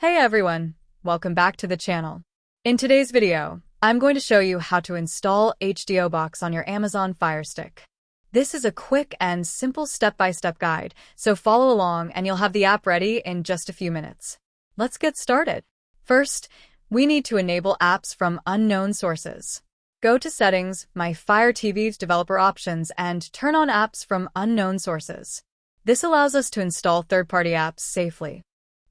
Hey everyone, welcome back to the channel. In today's video, I'm going to show you how to install hdobox on your Amazon Fire Stick. This is a quick and simple step-by-step guide, so follow along and you'll have the app ready in just a few minutes. Let's get started. First, we need to enable apps from unknown sources. Go to Settings, My Fire TV's Developer Options, and turn on Apps from Unknown Sources. This allows us to install third-party apps safely.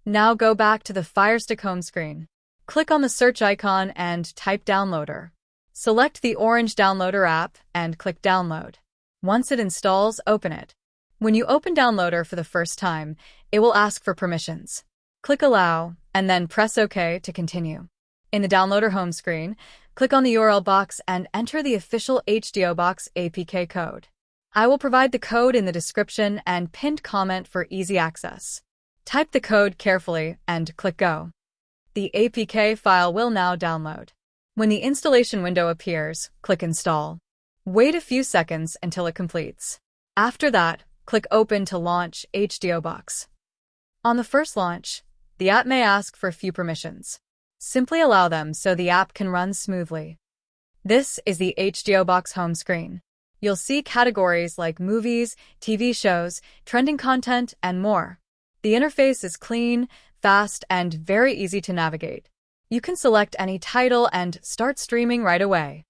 Now go back to the Fire Stick home screen. Click on the search icon and type Downloader. Select the orange Downloader app and click Download. Once it installs, open it. When you open Downloader for the first time, it will ask for permissions. Click Allow, and then press OK to continue. In the Downloader home screen, click on the URL box and enter the official hdobox APK code. I will provide the code in the description and pinned comment for easy access. Type the code carefully and click Go. The APK file will now download. When the installation window appears, click Install. Wait a few seconds until it completes. After that, click Open to launch hdobox. On the first launch, the app may ask for a few permissions. Simply allow them so the app can run smoothly. This is the hdobox home screen. You'll see categories like movies, TV shows, trending content, and more. The interface is clean, fast, and very easy to navigate. You can select any title and start streaming right away.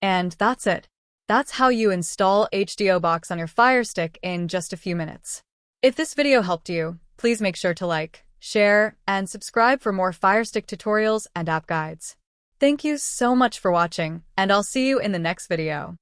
And that's it. That's how you install hdobox on your Fire Stick in just a few minutes. If this video helped you, please make sure to like, share, and subscribe for more Fire Stick tutorials and app guides. Thank you so much for watching, and I'll see you in the next video.